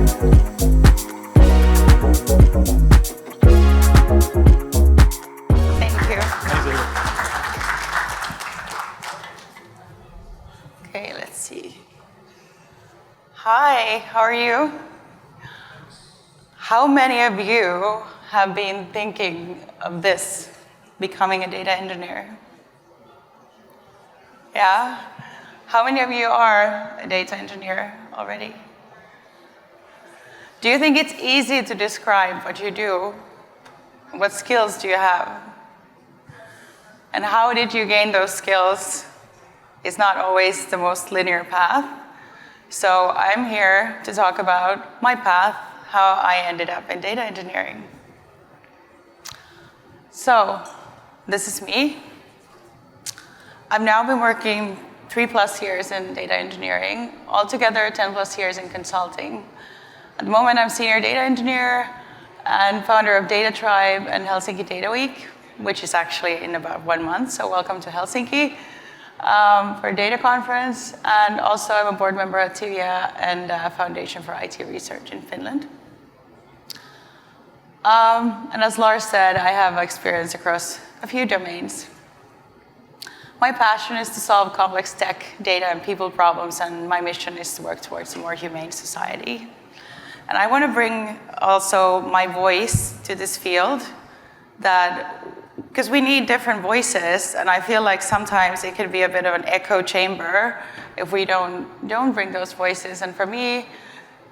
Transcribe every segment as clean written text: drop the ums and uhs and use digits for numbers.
Thank you. Okay, let's see. Hi, how are you? How many of you have been thinking of this, becoming a data engineer? Yeah? How many of you are a data engineer already? Do you think it's easy to describe what you do? What skills do you have? And how did you gain those skills? It's not always the most linear path. So I'm here to talk about my path, how I ended up in data engineering. So this is me. I've now been working 3+ years in data engineering, altogether 10+ years in consulting. At the moment, I'm senior data engineer and founder of DataTribe and Helsinki Data Week, which is actually in about 1 month, so welcome to Helsinki for a data conference. And also I'm a board member at Tivia and Foundation for IT Research in Finland. And as Lars said, I have experience across a few domains. My passion is to solve complex tech, data, and people problems, and my mission is to work towards a more humane society. And I want to bring also my voice to this field, because we need different voices, and I feel like sometimes it could be a bit of an echo chamber if we don't bring those voices. And for me,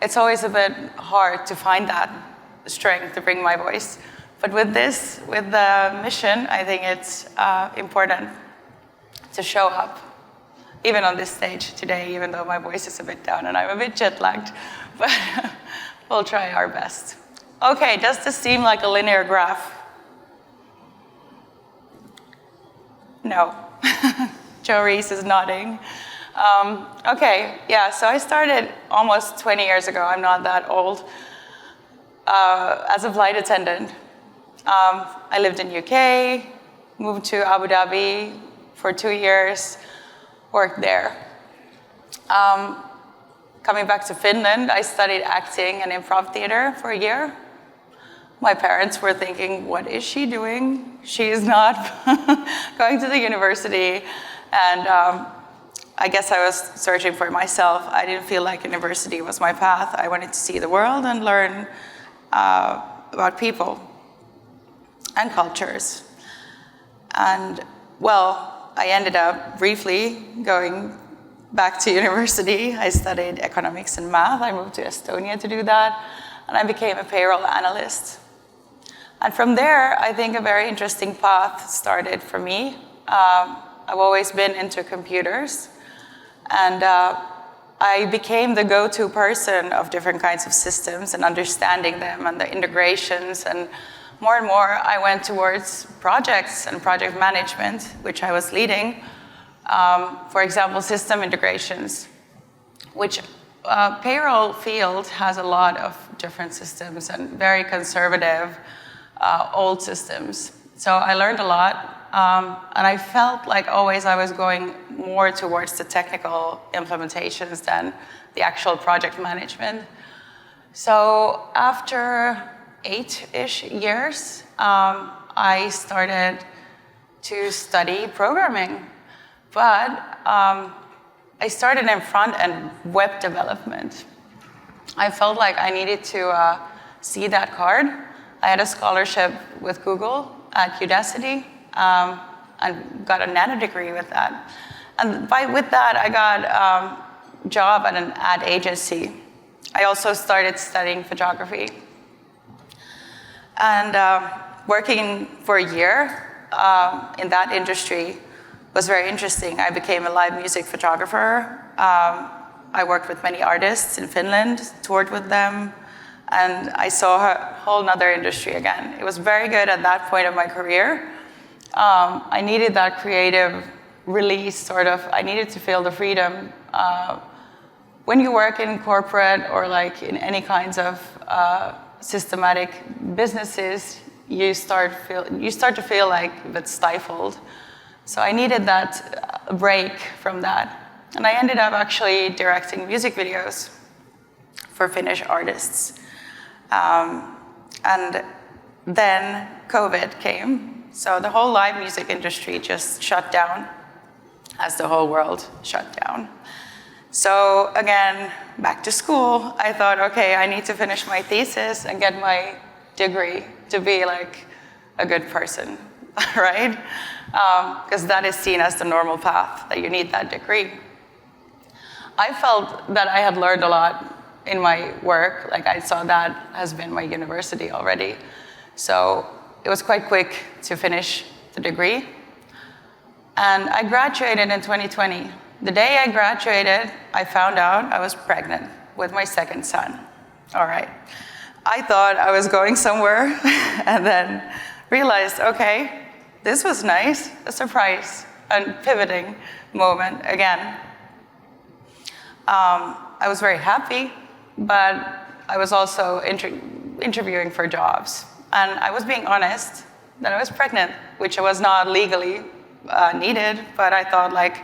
it's always a bit hard to find that strength to bring my voice. But with the mission, I think it's important to show up, even on this stage today, even though my voice is a bit down and I'm a bit jet lagged, but we'll try our best. Okay, does this seem like a linear graph? No. Joe Reese is nodding. Okay, yeah, so I started almost 20 years ago, I'm not that old, as a flight attendant. I lived in UK, moved to Abu Dhabi for 2 years, worked there. Coming back to Finland, I studied acting and improv theater for a year. My parents were thinking, what is she doing? She is not going to the university. And I guess I was searching for myself. I didn't feel like university was my path. I wanted to see the world and learn about people and cultures. And well, I ended up briefly going back to university. I studied economics and math. I moved to Estonia to do that, and I became a payroll analyst. And from there, I think a very interesting path started for me. I've always been into computers, and I became the go-to person of different kinds of systems and understanding them and the integrations, and more I went towards projects and project management, which I was leading. For example, system integrations, which payroll field has a lot of different systems and very conservative old systems. So I learned a lot, and I felt like always I was going more towards the technical implementations than the actual project management. So after 8-ish years, I started to study programming. But I started in front-end web development. I felt like I needed to see that card. I had a scholarship with Google at Udacity and got a nano degree with that. And with that, I got a job at an ad agency. I also started studying photography. And working for a year in that industry was very interesting. I became a live music photographer. I worked with many artists in Finland, toured with them, and I saw a whole nother industry again. It was very good at that point of my career. I needed that creative release, sort of. I needed to feel the freedom. When you work in corporate or like in any kinds of systematic businesses, you start to feel like a bit stifled. So I needed that break from that. And I ended up actually directing music videos. for Finnish artists. And then COVID came, so the whole live music industry just shut down as the whole world shut down. So again, back to school, I thought, okay, I need to finish my thesis and get my degree to be like a good person, right? Because that is seen as the normal path, that you need that degree. I felt that I had learned a lot in my work, like I saw that has been my university already. So it was quite quick to finish the degree. And I graduated in 2020. The day I graduated, I found out I was pregnant with my second son. All right. I thought I was going somewhere and then realized, okay, this was nice, a surprise, a pivoting moment again. I was very happy, but I was also interviewing for jobs. And I was being honest that I was pregnant, which was not legally needed, but I thought, like,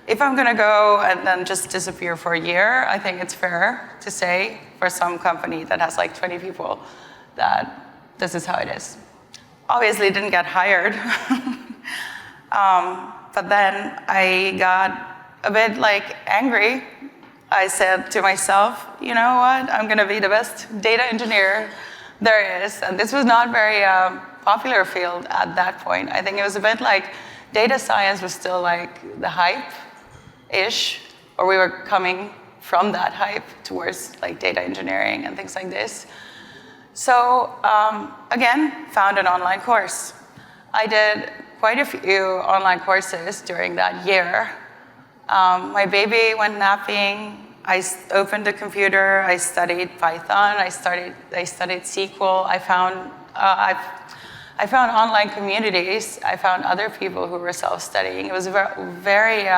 if I'm gonna go and then just disappear for a year, I think it's fair to say for some company that has like 20 people that this is how it is. Obviously didn't get hired, but then I got a bit like angry. I said to myself, you know what, I'm gonna be the best data engineer there is. And this was not very popular field at that point. I think it was a bit like data science was still like the hype-ish, or we were coming from that hype towards like data engineering and things like this. So again, found an online course. I did quite a few online courses during that year. My baby went napping. I opened the computer. I studied Python. I studied SQL. I found online communities. I found other people who were self-studying. It was a very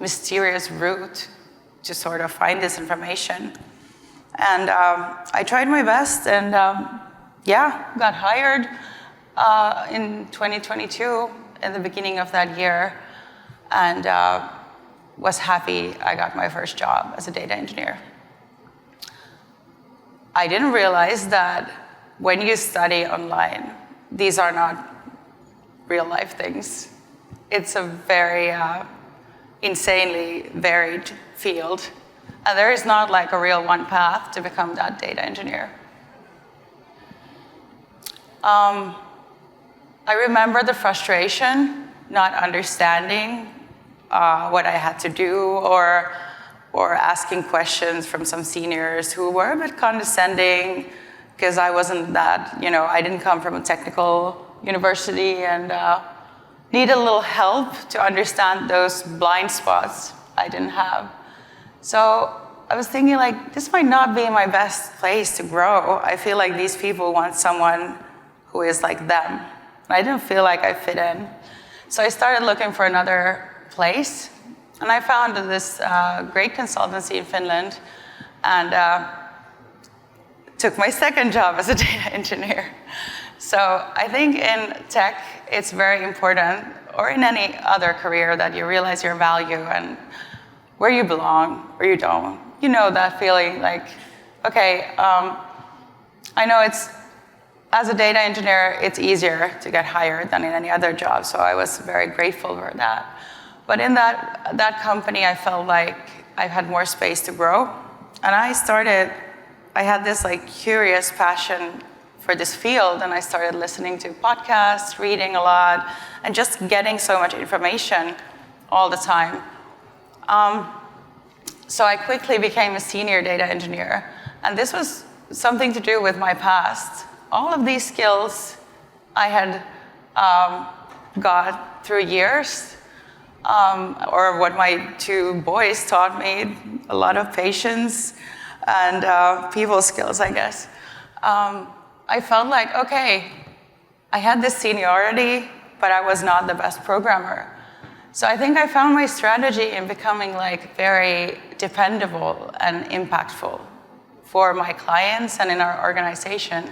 mysterious route to sort of find this information. And I tried my best and got hired in 2022, in the beginning of that year, and was happy I got my first job as a data engineer. I didn't realize that when you study online, these are not real life things. It's a very insanely varied field. And there is not like a real one path to become that data engineer. I remember the frustration, not understanding what I had to do, or asking questions from some seniors who were a bit condescending, because I wasn't that, I didn't come from a technical university and needed a little help to understand those blind spots I didn't have. So I was thinking, like, this might not be my best place to grow. I feel like these people want someone who is like them. And I didn't feel like I fit in. So I started looking for another place. And I found this great consultancy in Finland and took my second job as a data engineer. So I think in tech, it's very important, or in any other career, that you realize your value and where you belong, or you don't. You know that feeling like, okay, I know as a data engineer, it's easier to get hired than in any other job, so I was very grateful for that. But in that company, I felt like I had more space to grow. And I had this like curious passion for this field, and I started listening to podcasts, reading a lot, and just getting so much information all the time. So I quickly became a senior data engineer, and this was something to do with my past. All of these skills I had got through years, or what my two boys taught me, a lot of patience and people skills, I guess. I felt like, okay, I had this seniority, but I was not the best programmer. So I think I found my strategy in becoming like very dependable and impactful for my clients and in our organization.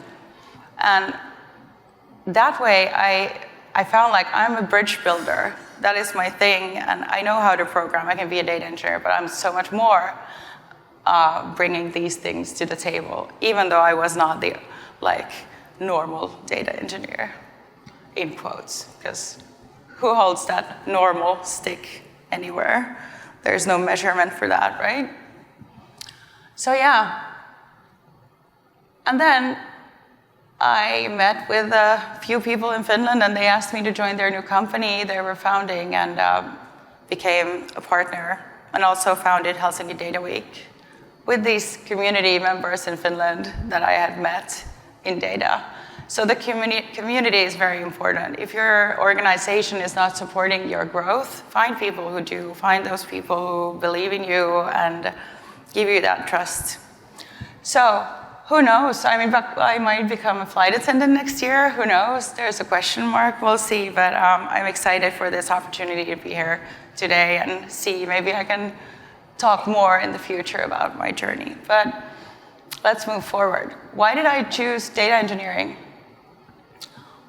And that way I found like I'm a bridge builder. That is my thing, and I know how to program. I can be a data engineer, but I'm so much more. bringing these things to the table, even though I was not the normal data engineer, in quotes, because who holds that normal stick anywhere? There's no measurement for that, right? So yeah. And then I met with a few people in Finland, and they asked me to join their new company they were founding, and became a partner, and also founded Helsinki Data Week with these community members in Finland that I had met in data. So the community is very important. If your organization is not supporting your growth, find people who do. Find those people who believe in you and give you that trust. So who knows? I mean, I might become a flight attendant next year. Who knows? There's a question mark. We'll see. But I'm excited for this opportunity to be here today and see. Maybe I can talk more in the future about my journey. But let's move forward. Why did I choose data engineering?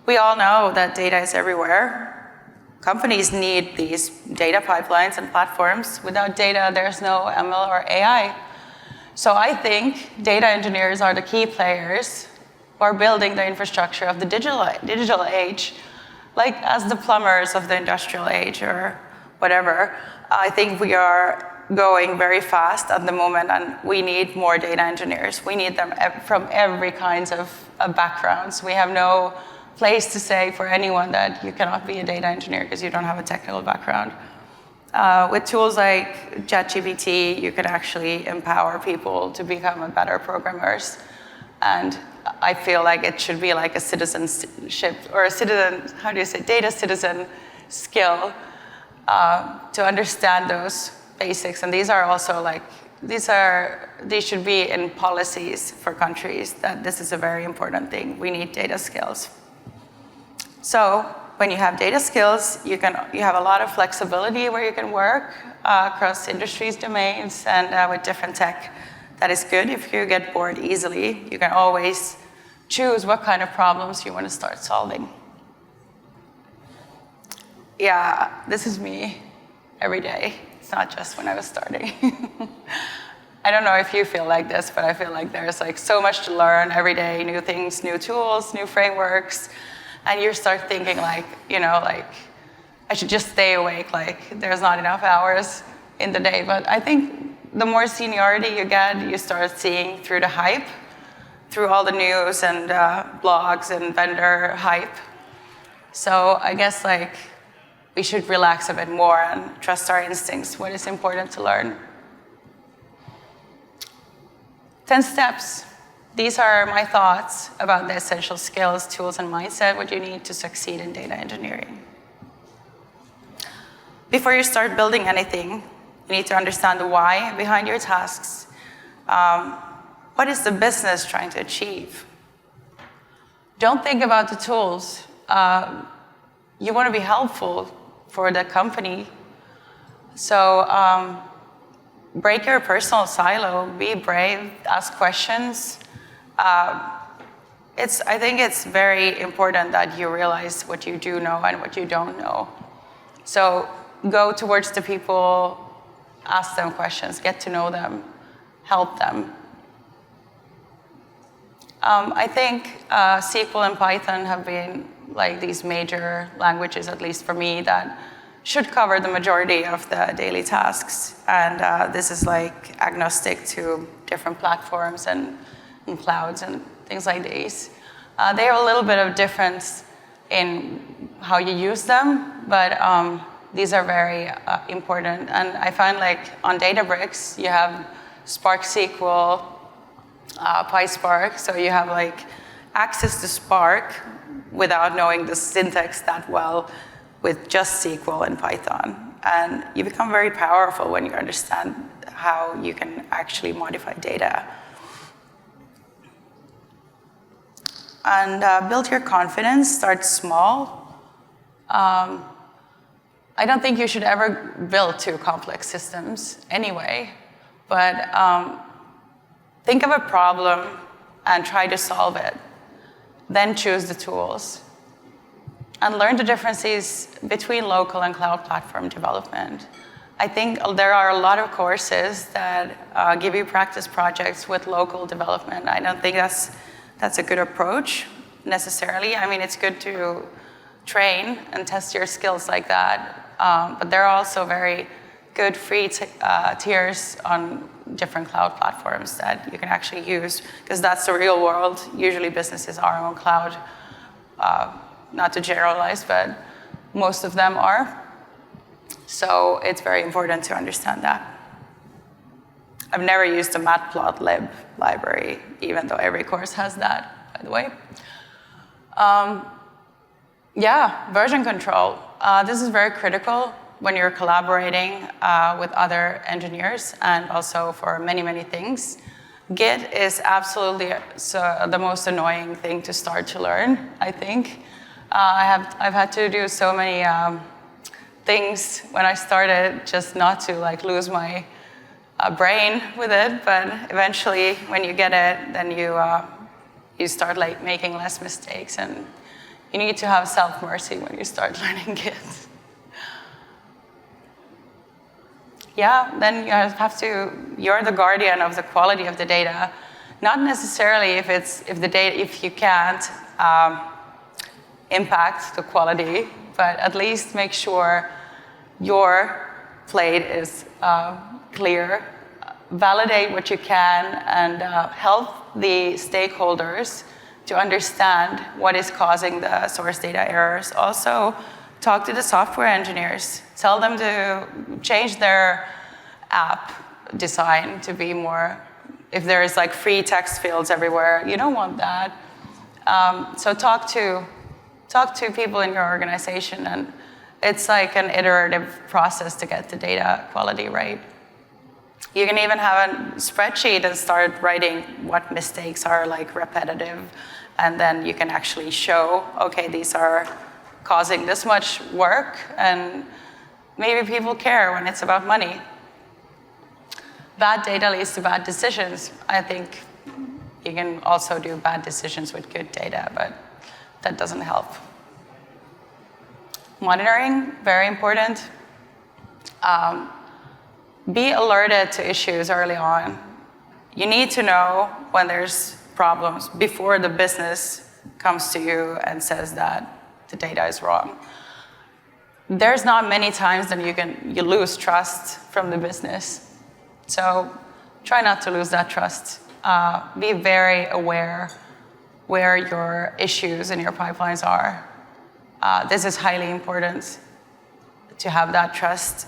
We all know that data is everywhere. Companies need these data pipelines and platforms. Without data, there's no ML or AI. So I think data engineers are the key players who are building the infrastructure of the digital age, like as the plumbers of the industrial age or whatever. I think we are going very fast at the moment, and we need more data engineers. We need them from every kinds of backgrounds. We have no place to say for anyone that you cannot be a data engineer because you don't have a technical background. With tools like ChatGPT, you can actually empower people to become better programmers. And I feel like it should be like a citizenship or a citizen, how do you say, data citizen skill to understand those basics. And these are also like, these should be in policies for countries, that this is a very important thing. We need data skills. So when you have data skills, you have a lot of flexibility where you can work across industries, domains, and with different tech. That is good. If you get bored easily, you can always choose what kind of problems you want to start solving. Yeah, this is me every day. It's not just when I was starting. I don't know if you feel like this, but I feel like there's like so much to learn every day, new things, new tools, new frameworks. And you start thinking like, I should just stay awake, like there's not enough hours in the day. But I think the more seniority you get, you start seeing through the hype, through all the news and blogs and vendor hype. So I guess like we should relax a bit more and trust our instincts, what is important to learn. 10 steps. These are my thoughts about the essential skills, tools, and mindset, what you need to succeed in data engineering. Before you start building anything, you need to understand the why behind your tasks. What is the business trying to achieve? Don't think about the tools. You want to be helpful for the company. So break your personal silo, be brave, ask questions. I think it's very important that you realize what you do know and what you don't know. So go towards the people, ask them questions, get to know them, help them. I think SQL and Python have been like these major languages, at least for me, that should cover the majority of the daily tasks. And this is like agnostic to different platforms and clouds and things like these. They have a little bit of difference in how you use them, but these are very important. And I find like on Databricks, you have Spark SQL, PySpark, so you have like access to Spark without knowing the syntax that well with just SQL and Python. And you become very powerful when you understand how you can actually modify data. And build your confidence, start small. I don't think you should ever build too complex systems anyway, but think of a problem and try to solve it. Then choose the tools. And learn the differences between local and cloud platform development. I think there are a lot of courses that give you practice projects with local development. I don't think that's a good approach necessarily. I mean, it's good to train and test your skills like that, but there are also very good free tiers on different cloud platforms that you can actually use, because that's the real world. Usually businesses are on cloud, not to generalize, but most of them are. So it's very important to understand that. I've never used a matplotlib library, even though every course has that, by the way. Yeah, version control. This is very critical when you're collaborating with other engineers, and also for many, many things. Git is absolutely the most annoying thing to start to learn, I think. I've had to do so many things when I started just not to like lose my brain with it, but eventually when you get it, then you start like making less mistakes, and you need to have self-mercy when you start learning Git. Yeah, then you're the guardian of the quality of the data. Not necessarily if you can't impact the quality, but at least make sure your plate is clear. Validate what you can, and help the stakeholders to understand what is causing the source data errors. Also, talk to the software engineers. Tell them to change their app design to be more, if there is like free text fields everywhere, you don't want that. So talk to people in your organization, and it's like an iterative process to get the data quality right. You can even have a spreadsheet and start writing what mistakes are like repetitive, and then you can actually show, okay, these are causing this much work, and maybe people care when it's about money. Bad data leads to bad decisions. I think you can also do bad decisions with good data, but that doesn't help. Monitoring, very important. Be alerted to issues early on. You need to know when there's problems before the business comes to you and says that the data is wrong. There's not many times that you lose trust from the business. So try not to lose that trust. Be very aware where your issues in your pipelines are. This is highly important to have that trust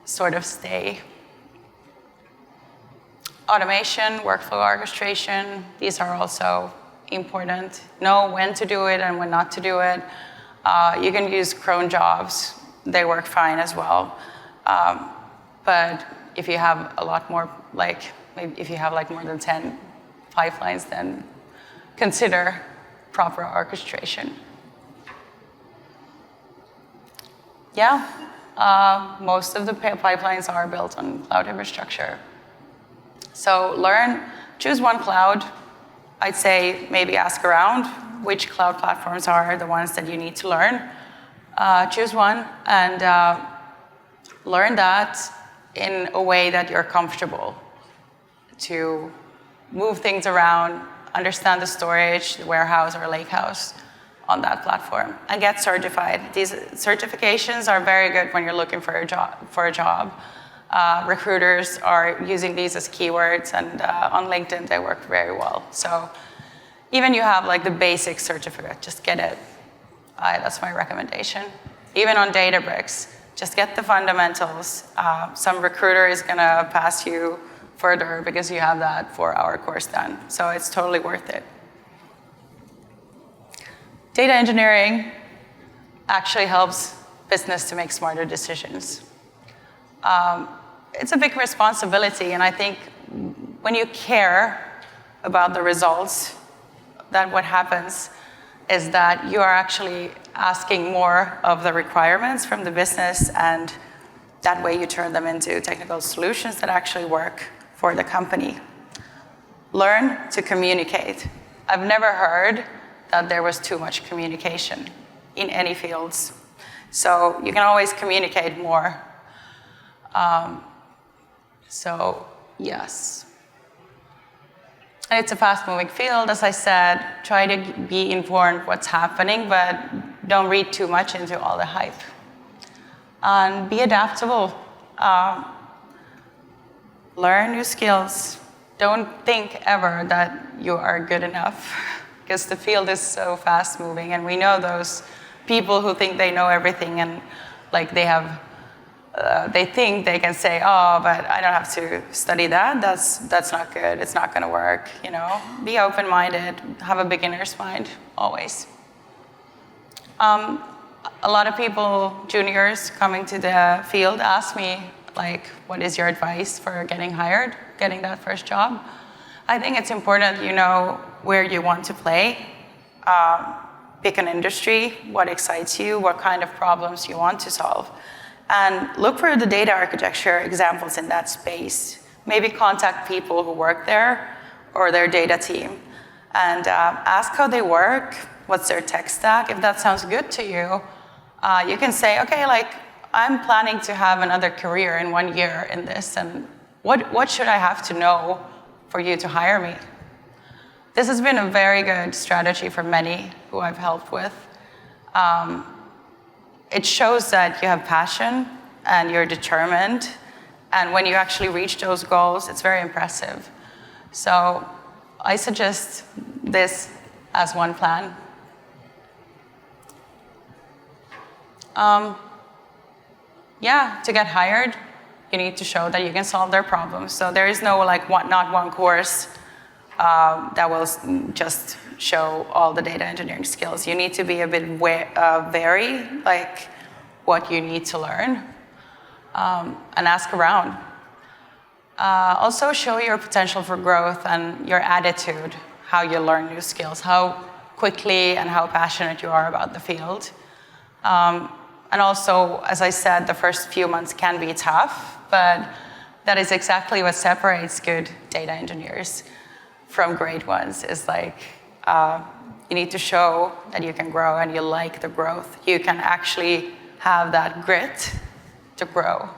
sort of stay. Automation, workflow orchestration, these are also important. Know when to do it and when not to do it. You can use cron jobs. They work fine as well. But if you have a lot more, if you have more than 10 pipelines, then consider proper orchestration. Yeah, most of the pipelines are built on cloud infrastructure. So choose one cloud. I'd say maybe ask around which cloud platforms are the ones that you need to learn. Choose one and learn that in a way that you're comfortable to move things around, understand the storage, the warehouse or lakehouse on that platform, and get certified. These certifications are very good when you're looking for a job. Recruiters are using these as keywords, and on LinkedIn they work very well. So even you have the basic certificate, just get it. That's my recommendation. Even on Databricks, just get the fundamentals. Some recruiter is gonna pass you further because you have that 4-hour course done. So it's totally worth it. Data engineering actually helps business to make smarter decisions. It's a big responsibility, and I think when you care about the results, that what happens is that you are actually asking more of the requirements from the business, and that way you turn them into technical solutions that actually work for the company. Learn to communicate. I've never heard that there was too much communication in any fields. So you can always communicate more. So yes. And it's a fast-moving field, as I said. Try to be informed what's happening, but don't read too much into all the hype. And be adaptable. Learn new skills. Don't think ever that you are good enough, because the field is so fast-moving, and we know those people who think they know everything, and like they think they can say, oh, but I don't have to study that. That's not good. It's not going to work. You know, be open-minded. Have a beginner's mind always. A lot of people, juniors coming to the field, ask me, like, what is your advice for getting hired, getting that first job? I think it's important you know where you want to play. Pick an industry, what excites you, what kind of problems you want to solve. And look for the data architecture examples in that space. Maybe contact people who work there or their data team and ask how they work, what's their tech stack. If that sounds good to you, you can say, okay, like, I'm planning to have another career in 1 year in this, and what should I have to know for you to hire me? This has been a very good strategy for many who I've helped with. It shows that you have passion and you're determined, and when you actually reach those goals, it's very impressive. So I suggest this as one plan. To get hired, you need to show that you can solve their problems. So there is no not one course that will just show all the data engineering skills. You need to be a bit vary, like what you need to learn, and ask around. Also show your potential for growth and your attitude, how you learn new skills, how quickly and how passionate you are about the field. And also, as I said, the first few months can be tough, but that is exactly what separates good data engineers from great ones. Is like, you need to show that you can grow and you like the growth. You can actually have that grit to grow,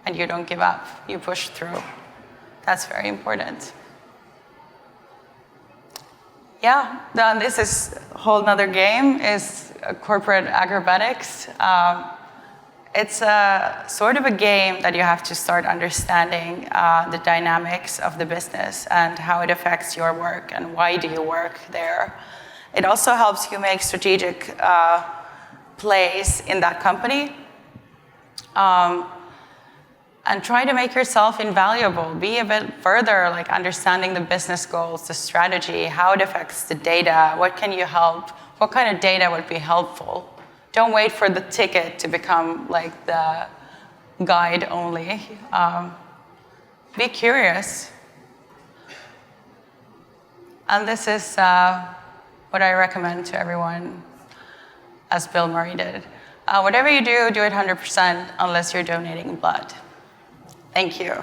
and you don't give up, you push through. That's very important. Then this is a whole nother game, is corporate acrobatics. It's a sort of a game that you have to start understanding the dynamics of the business and how it affects your work and why do you work there. It also helps you make strategic plays in that company. And try to make yourself invaluable. Be a bit further, like understanding the business goals, the strategy, how it affects the data, what can you help, what kind of data would be helpful. Don't wait for the ticket to become like the guide only. Be curious. And this is what I recommend to everyone, as Bill Murray did. Whatever you do, do it 100% unless you're donating blood. Thank you.